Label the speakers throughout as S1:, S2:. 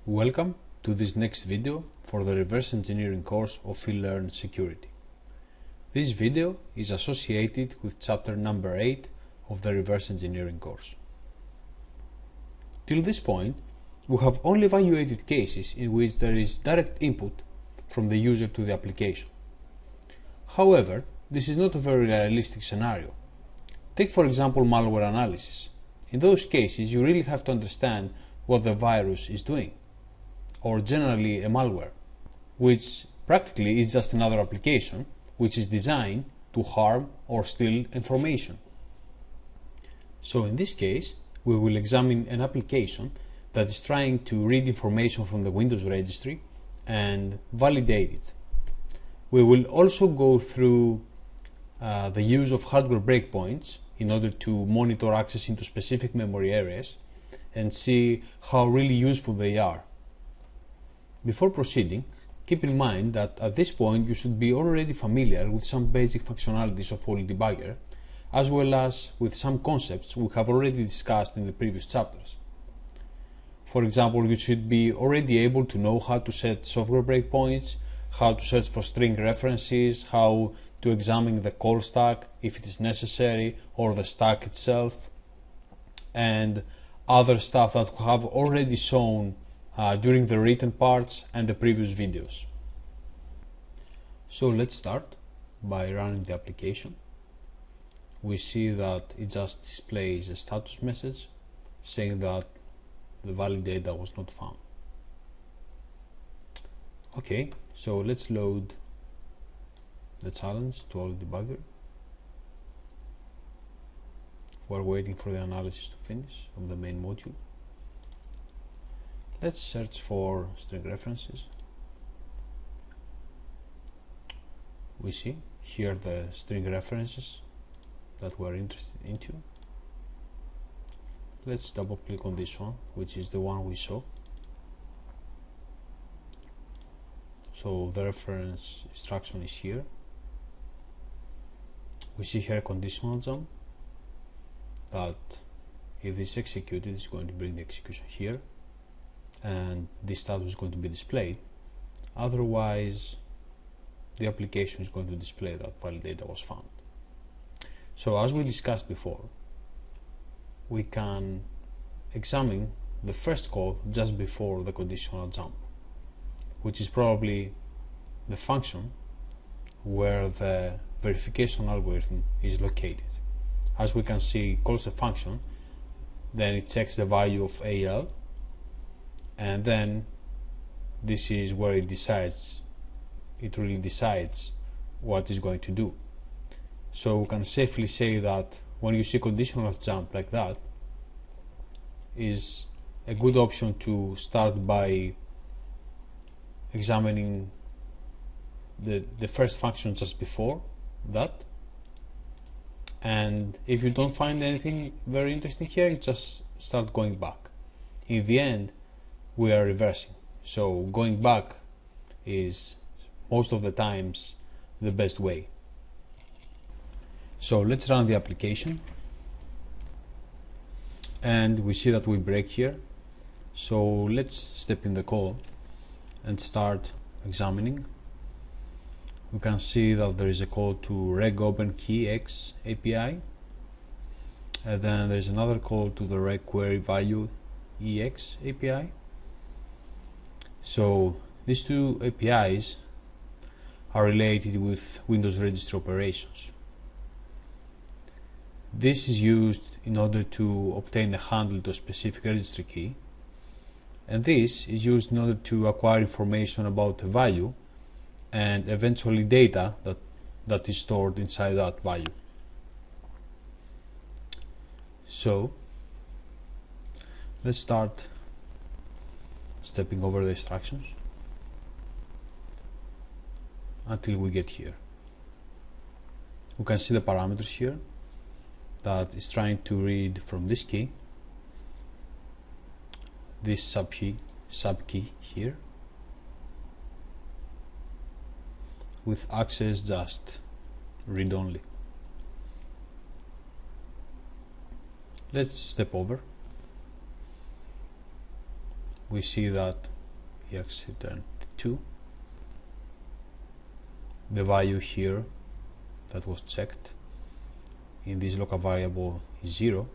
S1: Welcome to this next video for the reverse engineering course of simplilearn security. This video is associated with chapter number 8 of the reverse engineering course. Till this point, we have only evaluated cases in which there is direct input from the user to the application. However, this is not a very realistic scenario. Take for example malware analysis. In those cases, you really have to understand what the virus is doing, or generally a malware, which practically is just another application which is designed to harm or steal information. So in this case, we will examine an application that is trying to read information from the Windows registry and validate it. We will also go through the use of hardware breakpoints in order to monitor access into specific memory areas and see how really useful they are. Before proceeding, keep in mind that at this point you should be already familiar with some basic functionalities of Fault Debugger, as well as with some concepts we have already discussed in the previous chapters. For example, you should be already able to know how to set software breakpoints, how to search for string references, how to examine the call stack if it is necessary, or the stack itself, and other stuff that we have already shown during the written parts and the previous videos. So let's start by running the application. We see that it just displays a status message saying that the valid data was not found. Okay, so let's load the challenge to Fault Debugger. We're waiting for the analysis to finish of the main module. Let's search for string references. We see here the string references that we're interested into. Let's double click on this one, which is the one we saw. So the reference instruction is here. We see here a conditional jump that if this is executed, it's going to bring the execution here, and this status is going to be displayed. Otherwise, the application is going to display that valid data was found. So as we discussed before, we can examine the first call just before the conditional jump, which is probably the function where the verification algorithm is located. As we can see, it calls a function, then it checks the value of AL, and then this is where it really decides what it's going to do. So we can safely say that when you see conditional jump like that, is a good option to start by examining the first function just before that. And if you don't find anything very interesting here, you just start going back. In the end, we are reversing. So going back is most of the times the best way. So let's run the application. And we see that we break here. So let's step in the call and start examining. We can see that there is a call to regopenKeyX API, and then there is another call to the regQueryValueEX API. So these two APIs are related with Windows registry operations. This is used in order to obtain a handle to a specific registry key, and this is used in order to acquire information about a value and eventually data that is stored inside that value. So let's start stepping over the instructions until we get here. We can see the parameters here that is trying to read from this key, this sub key here, with access just read only. Let's step over. We see that ex return 2. The value here that was checked in this local variable is 0,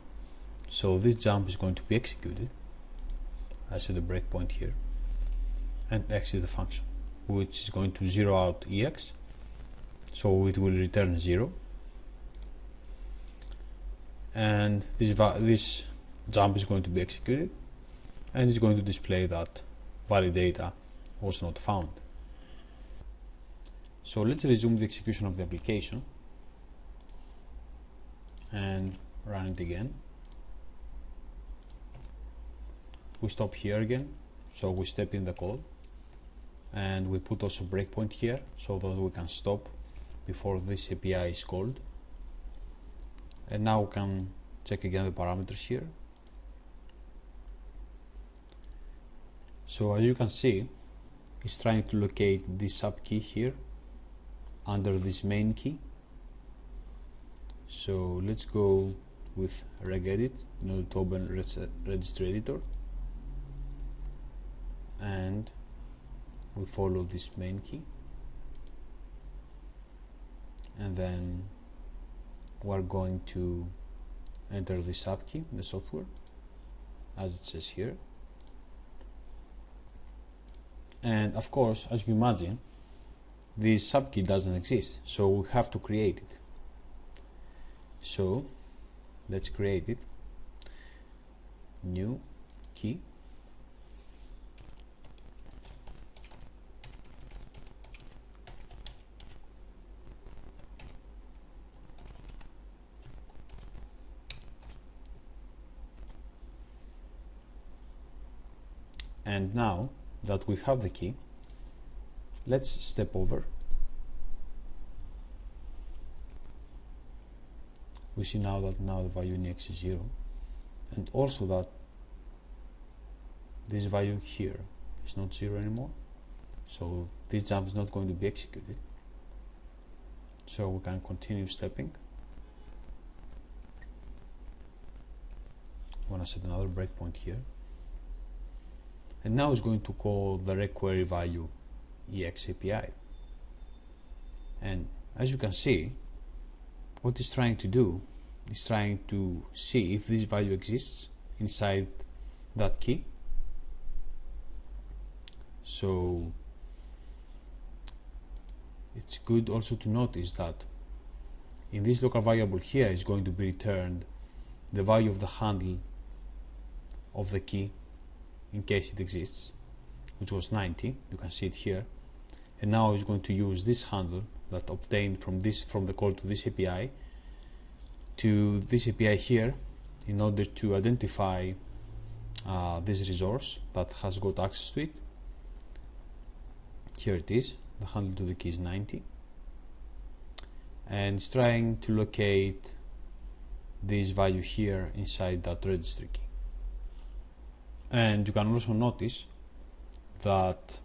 S1: so this jump is going to be executed. I set the breakpoint here and exit the function, which is going to zero out ex, so it will return 0, and this jump is going to be executed and it's going to display that valid data was not found. So let's resume the execution of the application and run it again. We stop here again, so we step in the code and we put also breakpoint here so that we can stop before this API is called. And now we can check again the parameters here. So as you can see, it's trying to locate this sub key here under this main key. So let's go with regedit in order to open registry editor, and we follow this main key, and then we're going to enter the sub key in the software as it says here. And of course, as you imagine, this sub key doesn't exist, so we have to create it. So let's create it. New key, and now that we have the key, let's step over. We see now that the value in x is 0, and also that this value here is not 0 anymore, so this jump is not going to be executed. So we can continue stepping. I want to set another breakpoint here, and now it's going to call the requery value ex API. And as you can see, what it's trying to do is trying to see if this value exists inside that key. So it's good also to notice that in this local variable here is going to be returned the value of the handle of the key in case it exists, which was 90. You can see it here, and now it's going to use this handle that obtained from the call to this API to this API here in order to identify this resource that has got access to it. Here it is, the handle to the key is 90, and it's trying to locate this value here inside that registry key. And you can also notice that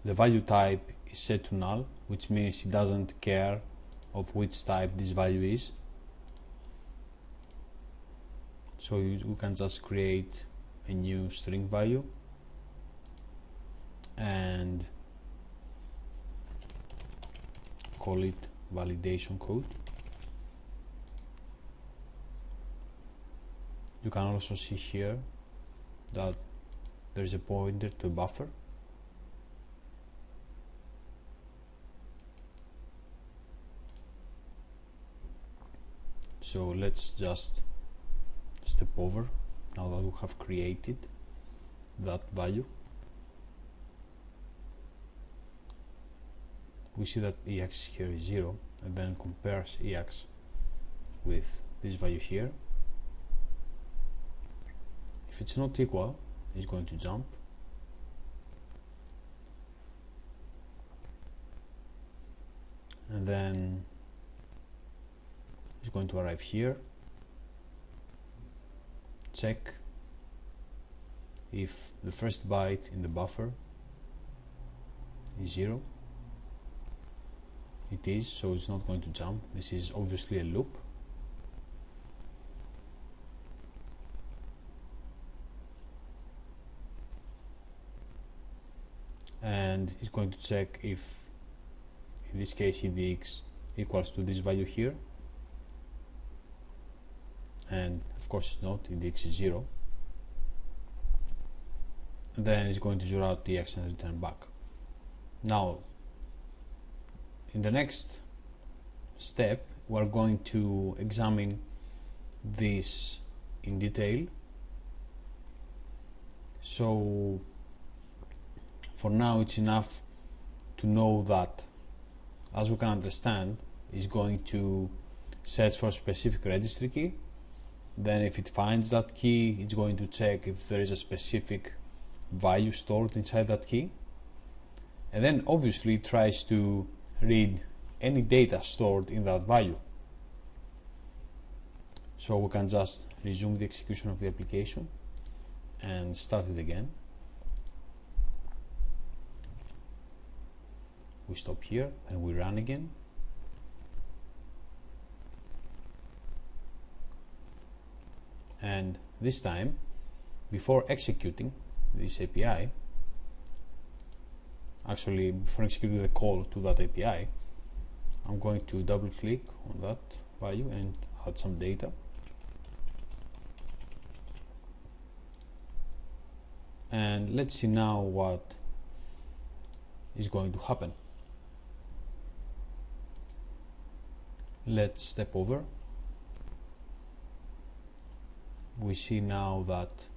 S1: the value type is set to null, which means it doesn't care of which type this value is. So we can just create a new string value and call it validation code. You can also see here that there is a pointer to a buffer. So let's just step over now that we have created that value. We see that ex here is 0, and then compares ex with this value here. If it's not equal, it's going to jump. And then it's going to arrive here, check if the first byte in the buffer is 0. It is, so it's not going to jump. This is obviously a loop. and it's going to check if, in this case, edx equals to this value here, and of course it's not, edx is 0. And then it's going to zero out dx and return back. Now, in the next step, we're going to examine this in detail. So for now it's enough to know that, as we can understand, it's going to search for a specific registry key. Then if it finds that key, it's going to check if there is a specific value stored inside that key, and then obviously it tries to read any data stored in that value. So we can just resume the execution of the application and start it again. We stop here and we run again. And this time, before executing this API, actually before executing the call to that API, I'm going to double click on that value and add some data. And let's see now what is going to happen. Let's step over. We see now that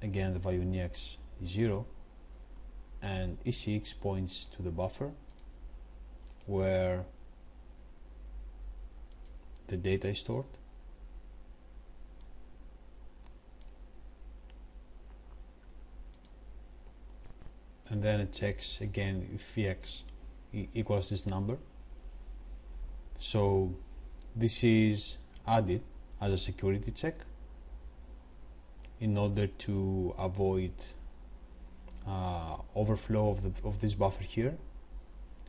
S1: again the value in EX is 0, and ECX points to the buffer where the data is stored. And then it checks again if EX equals this number. So this is added as a security check in order to avoid overflow of this buffer here.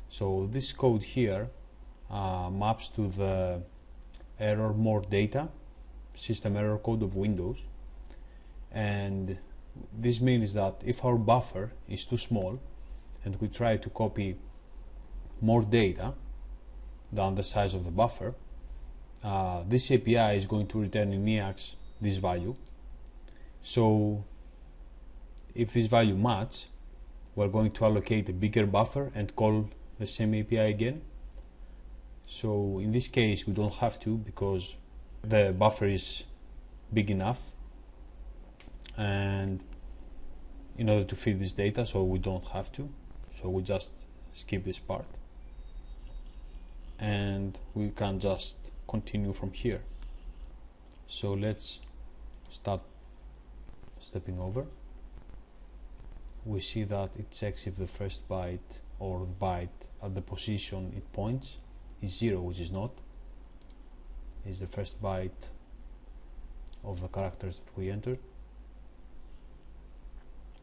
S1: So this code here maps to the error more data system error code of Windows, and this means that if our buffer is too small and we try to copy more data than the size of the buffer, this API is going to return in EAX this value. So if this value matches, we're going to allocate a bigger buffer and call the same API again. So in this case we don't have to, because the buffer is big enough and in order to feed this data, so we don't have to, so we just skip this part and we can just continue from here. So let's start stepping over. We see that it checks if the first byte or the byte at the position it points is 0, which is not. Is the first byte of the characters that we entered.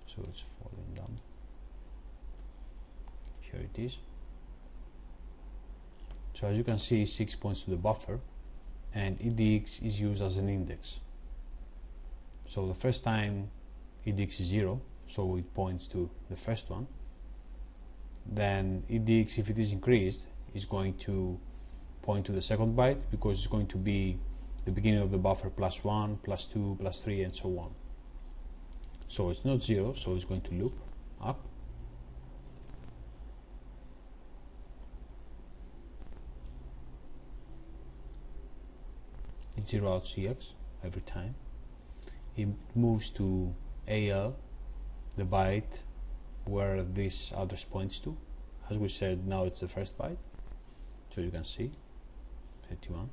S1: So it's falling down. Here it is. So as you can see, 6 points to the buffer, and edx is used as an index. So the first time edx is 0, so it points to the first one. Then edx, if it is increased, is going to point to the second byte, because it's going to be the beginning of the buffer +1, +2, +3, and so on. So it's not 0, so it's going to loop up. It zeroes out CX every time. It moves to AL, the byte where this address points to. As we said, now it's the first byte, so you can see 31.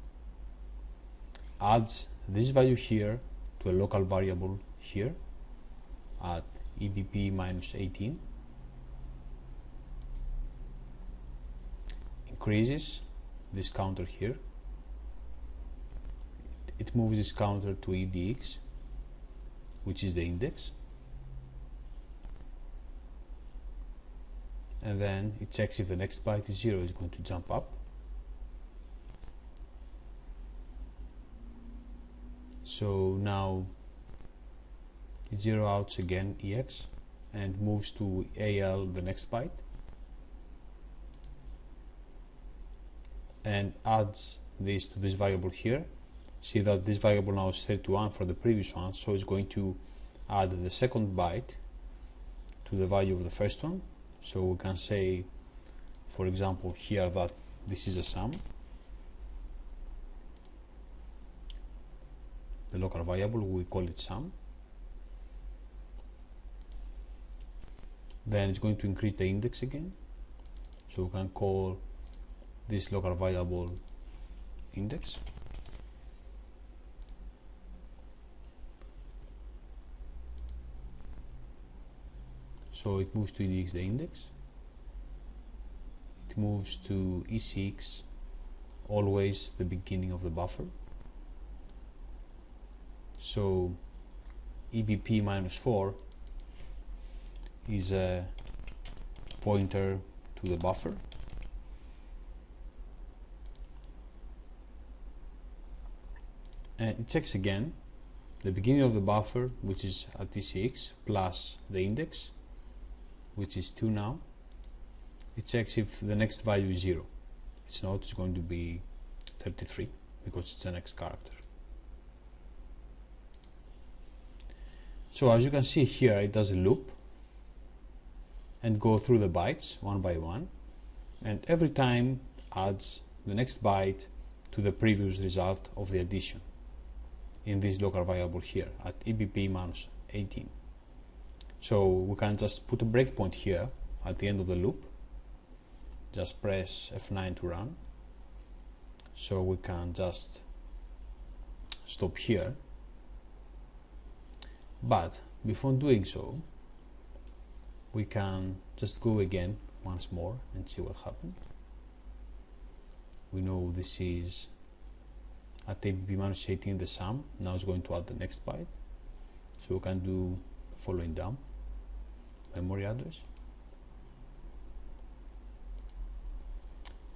S1: Adds this value here to a local variable here at EBP -18. Increases this counter here. It moves this counter to edx, which is the index, and then it checks if the next byte is 0, it's going to jump up. So now it zero outs again EX, and moves to AL the next byte and adds this to this variable here. See that this variable now is 31 for the previous one, so it's going to add the second byte to the value of the first one. So we can say, for example, here that this is a sum. The local variable, we call it sum. Then it's going to increase the index again. So we can call this local variable index. So it moves to EDX the index. It moves to E6, always the beginning of the buffer. So EBP minus 4 is a pointer to the buffer. And it checks again the beginning of the buffer, which is at E6, plus the index, which is 2 now. It checks if the next value is 0. It's not, it's going to be 33 because it's the next character. So as you can see here, it does a loop and go through the bytes one by one, and every time adds the next byte to the previous result of the addition in this local variable here at EBP minus 18. So we can just put a breakpoint here at the end of the loop. Just press F9 to run. So we can just stop here. But before doing so, we can just go again once more and see what happened. We know this is at ABP minus 18 the sum. Now it's going to add the next byte. So we can do the following dump memory address.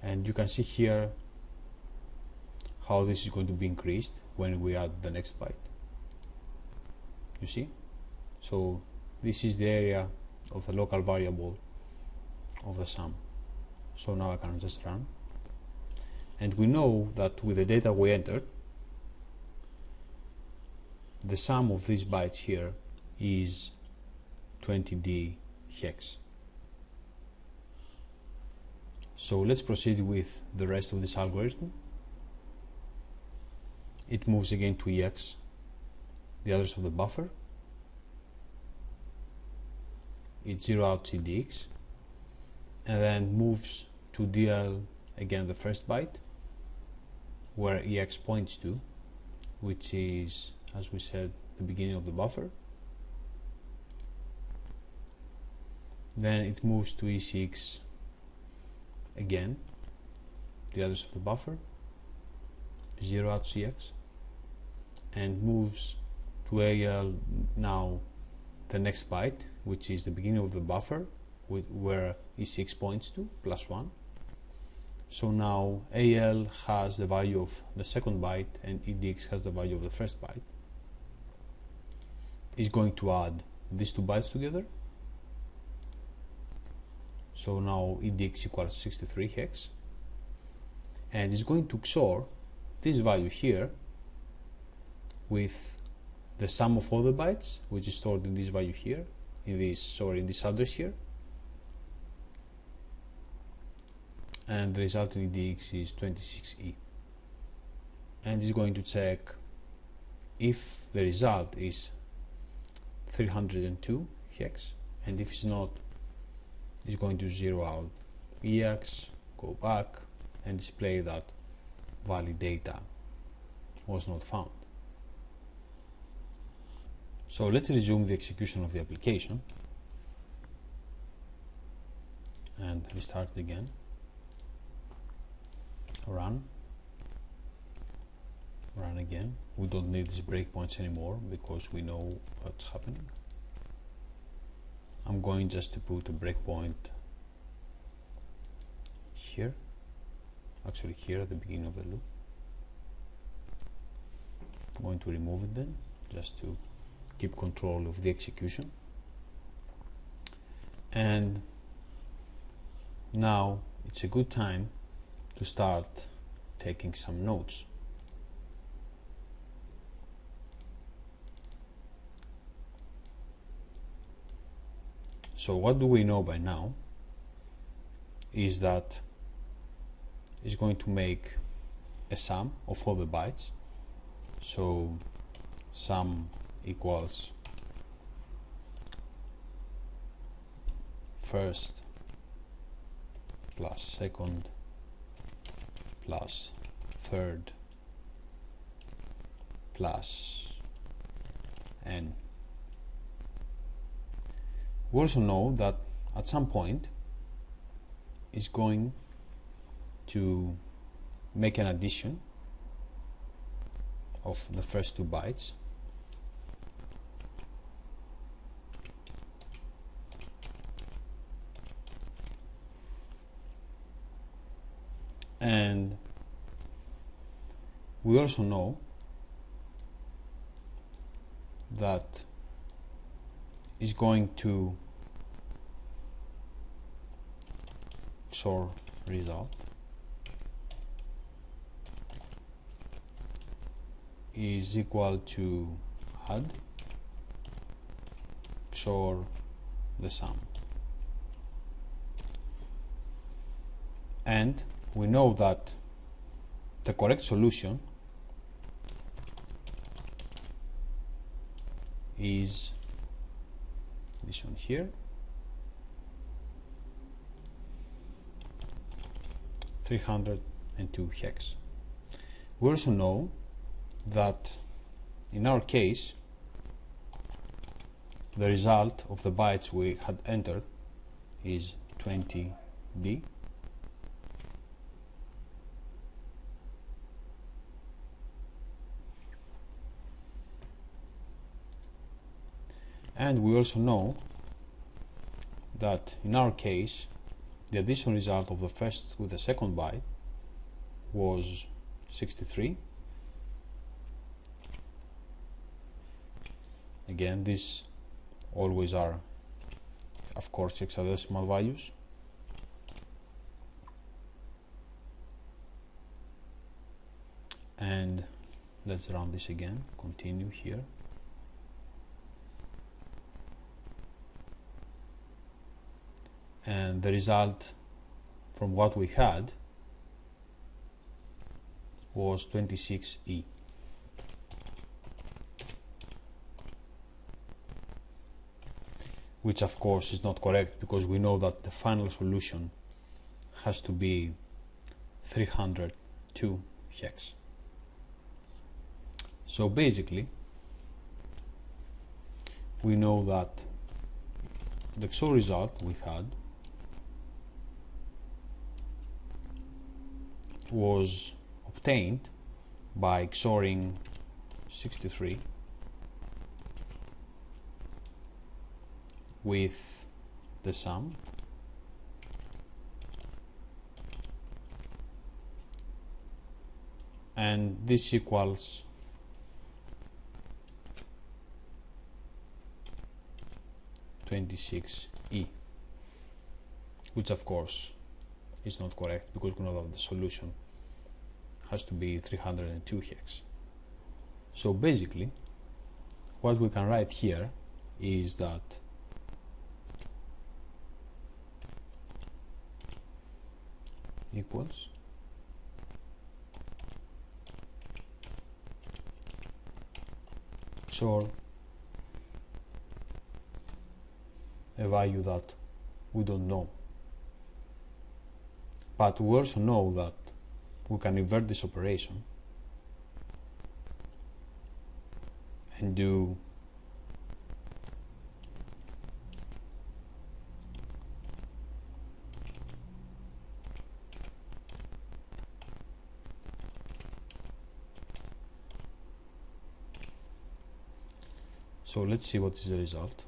S1: And you can see here how this is going to be increased when we add the next byte. You see? So this is the area of the local variable of the sum. So now I can just run. And we know that with the data we entered, the sum of these bytes here is 20D hex. So let's proceed with the rest of this algorithm. It moves again to EX, the address of the buffer. It zero out EDX, and then moves to DL again the first byte, where EX points to, which is, as we said, the beginning of the buffer. Then it moves to E6 again, the address of the buffer, zero out CX, and moves to AL now the next byte, which is the beginning of the buffer, where E6 points to, +1. So now AL has the value of the second byte and EDX has the value of the first byte. It's going to add these two bytes together. So now EDX equals 63 hex, and it's going to XOR this value here with the sum of all the bytes, which is stored in this value here, in this address here, and the resulting EDX is 26E. And it's going to check if the result is 302 hex, and if it's not, it's going to zero out EX, go back, and display that valid data was not found. So let's resume the execution of the application and restart it again. Run again. We don't need these breakpoints anymore because we know what's happening. I'm going just to put a breakpoint here, actually here at the beginning of the loop. I'm going to remove it then, just to keep control of the execution. And now it's a good time to start taking some notes. So what do we know by now is that it's going to make a sum of all the bytes. So sum equals first plus second plus third plus n. We also know that at some point it's going to make an addition of the first 2 bytes, and we also know that it's going to XOR result is equal to add XOR the sum. And we know that the correct solution is this one here, 302 hex. We also know that in our case the result of the bytes we had entered is 20B, and we also know that in our case the addition result of the first with the second byte was 63. Again, these always are, of course, hexadecimal values. And let's run this again, continue here. And the result from what we had was 26E. Which of course is not correct, because we know that the final solution has to be 302 hex. So basically we know that the XOR result we had was obtained by XORing 63 with the sum and this equals (26E), which of course is not correct, because we know that the solution has to be 302 hex. So basically what we can write here is that equals XOR a value that we don't know, but we also know that we can invert this operation and do so let's see what is the result.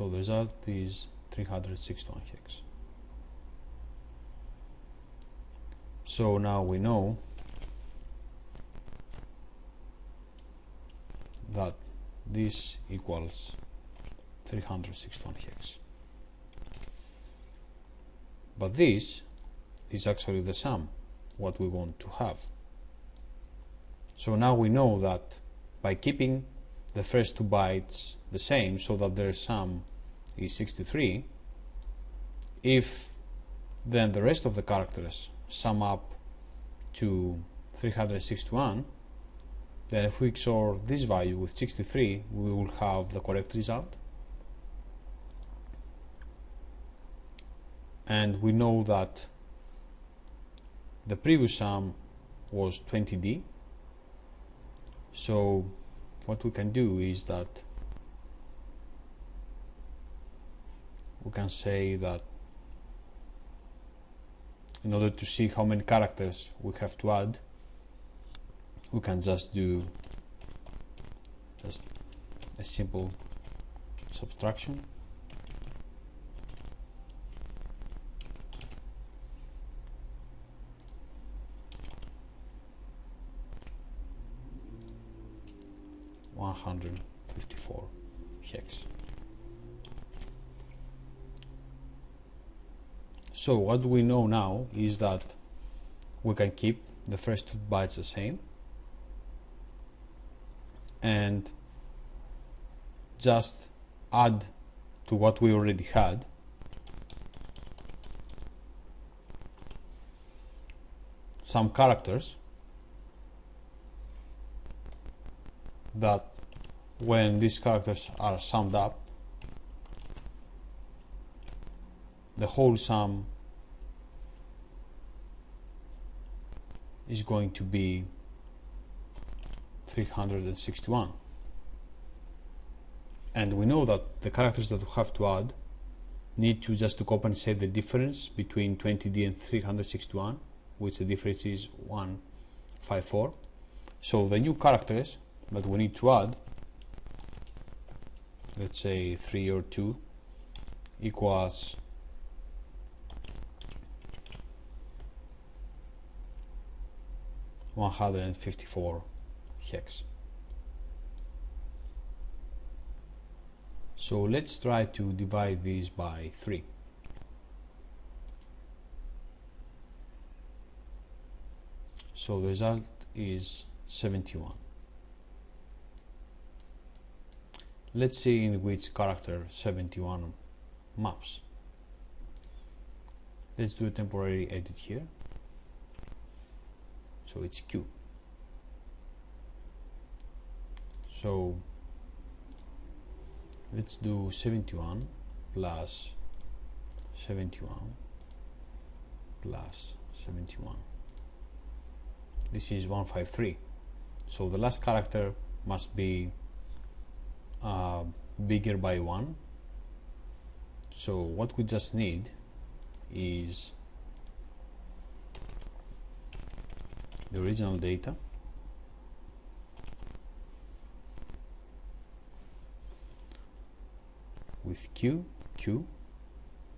S1: So the result is 361 hex. So now we know that this equals 361 hex. But this is actually the sum, what we want to have. So now we know that by keeping the first 2 bytes the same, so that their sum is 63, if then the rest of the characters sum up to 361, then if we XOR this value with 63, we will have the correct result. And we know that the previous sum was 20D. So what we can do is that we can say that in order to see how many characters we have to add, we can just do just a simple subtraction. (154 hex). So what we know now is that we can keep the first 2 bytes the same and just add to what we already had some characters that when these characters are summed up, the whole sum is going to be 361. And we know that the characters that we have to add need to just to compensate the difference between 20D and 361, which the difference is 154. So the new characters that we need to add, let's say 3 or 2, equals 154 hex. So let's try to divide this by 3. So the result is 71. Let's see in which character 71 maps. Let's do a temporary edit here. So it's Q. So let's do 71 plus 71 plus 71. This is 153. So the last character must be bigger by 1. So what we just need is the original data with Q, Q,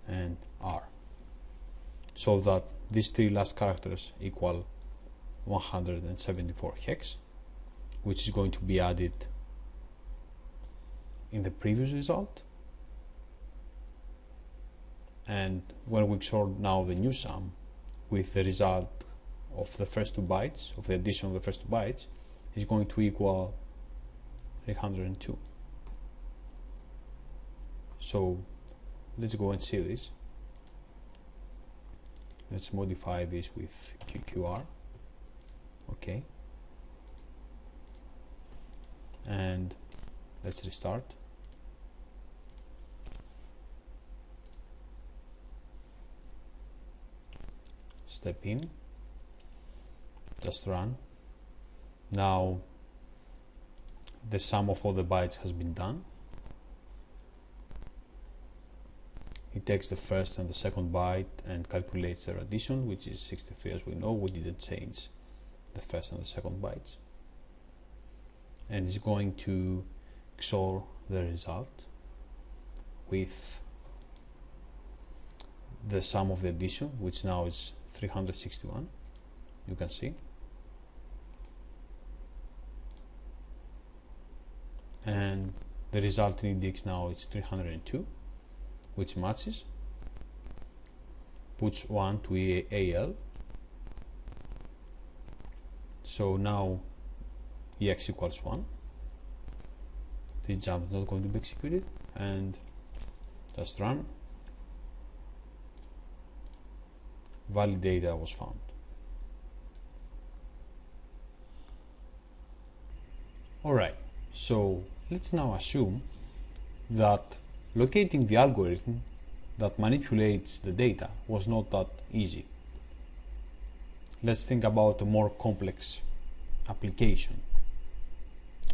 S1: and R, so that these 3 last characters equal 174 hex, which is going to be added in the previous result. And when we XOR now the new sum with the result of the first 2 bytes, of the addition of the first 2 bytes, is going to equal 302. So let's go and see this. Let's modify this with QQR. Okay. And let's restart. Step in. Just run. Now the sum of all the bytes has been done. It takes the first and the second byte and calculates their addition, which is 63. As we know, we didn't change the first and the second bytes. And it's going to XOR the result with the sum of the addition, which now is 361, you can see. And the resulting index now is 302, which matches, puts 1 to AL. So now EX equals 1. This jump is not going to be executed, and just run. Valid data was found. Alright, so let's now assume that locating the algorithm that manipulates the data was not that easy. Let's think about a more complex application,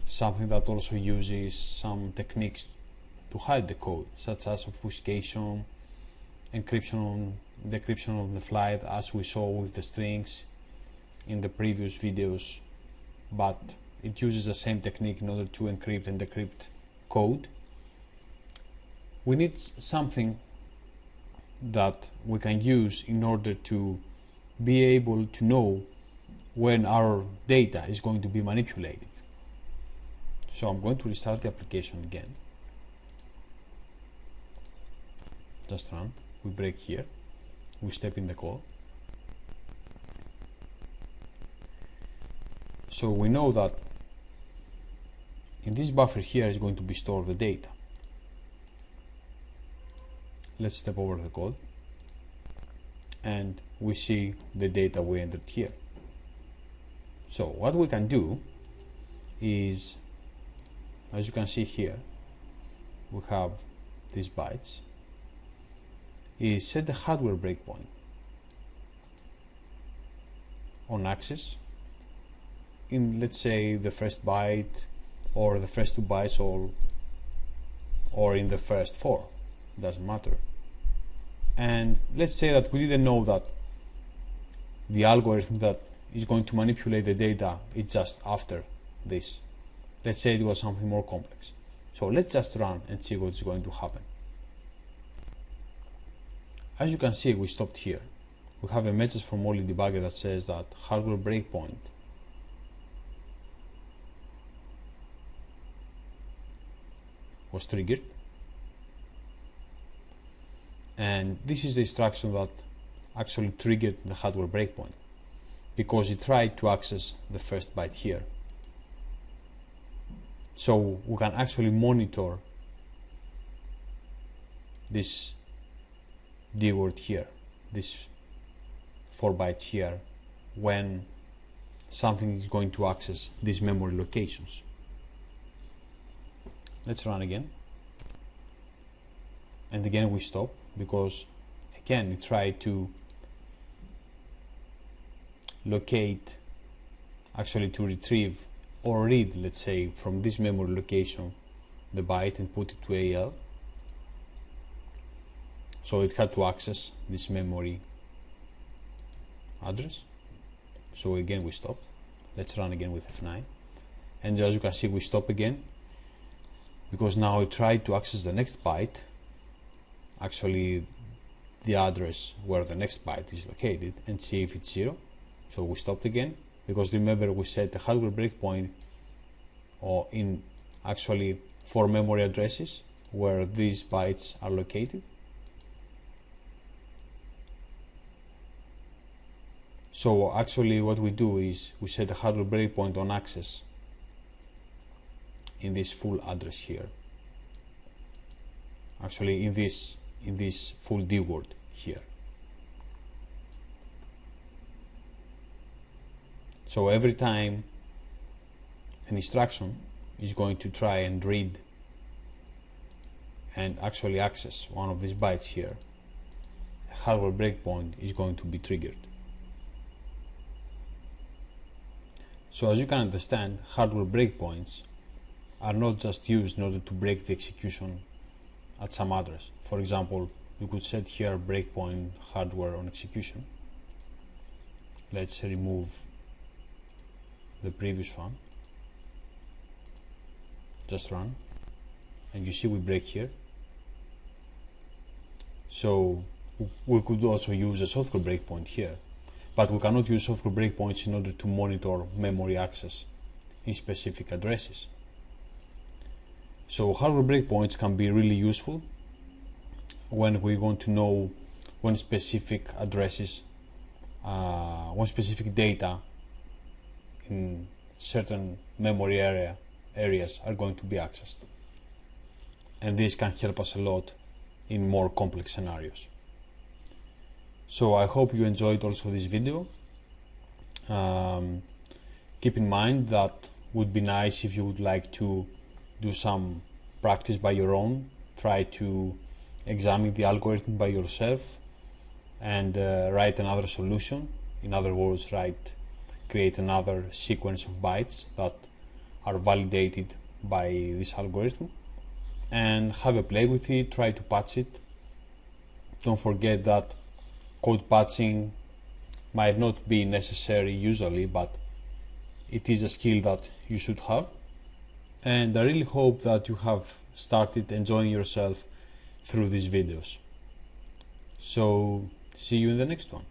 S1: something that also uses some techniques to hide the code, such as obfuscation, encryption, decryption on the fly, as we saw with the strings in the previous videos, but it uses the same technique in order to encrypt and decrypt code. We need something that we can use in order to be able to know when our data is going to be manipulated. So I'm going to restart the application again. Just run. We break here. We step in the code. So we know that in this buffer here is going to be stored the data. Let's step over the code, and we see the data we entered here. So what we can do is, as you can see here, we have these bytes, is set the hardware breakpoint on access in, let's say, the first byte or the first 2 bytes, or in the first 4, doesn't matter. And let's say that we didn't know that the algorithm that is going to manipulate the data is just after this. Let's say it was something more complex. So let's just run and see what's going to happen. As you can see, we stopped here. We have a message from Molly debugger that says that hardware breakpoint was triggered, and this is the instruction that actually triggered the hardware breakpoint, because it tried to access the first byte here. So we can actually monitor this D word here, this 4 bytes here, when something is going to access these memory locations. Let's run again, and again we stop, because again it tried to locate, actually to retrieve or read, let's say, from this memory location the byte and put it to AL. So it had to access this memory address. So again we stopped. Let's run again with F9, and as you can see we stop again, because now it tried to access the next byte, actually the address where the next byte is located, and see if it's 0. So we stopped again, because remember we set the hardware breakpoint in actually 4 memory addresses where these bytes are located. So actually what we do is we set the hardware breakpoint on access in this full address here, actually in this full D word here. So every time an instruction is going to try and read and actually access one of these bytes here, a hardware breakpoint is going to be triggered. So as you can understand, hardware breakpoints are not just used in order to break the execution at some address. For example, you could set here breakpoint hardware on execution. Let's remove the previous one. Just run, and you see we break here. So we could also use a software breakpoint here, but we cannot use software breakpoints in order to monitor memory access in specific addresses. So hardware breakpoints can be really useful when we want to know when specific addresses, when specific data in certain memory areas are going to be accessed. And this can help us a lot in more complex scenarios. So I hope you enjoyed also this video. Keep in mind that would be nice if you would like to do some practice by your own, try to examine the algorithm by yourself and write another solution. In other words, create another sequence of bytes that are validated by this algorithm, and have a play with it, try to patch it. Don't forget that code patching might not be necessary usually, but it is a skill that you should have. And I really hope that you have started enjoying yourself through these videos. So see you in the next one.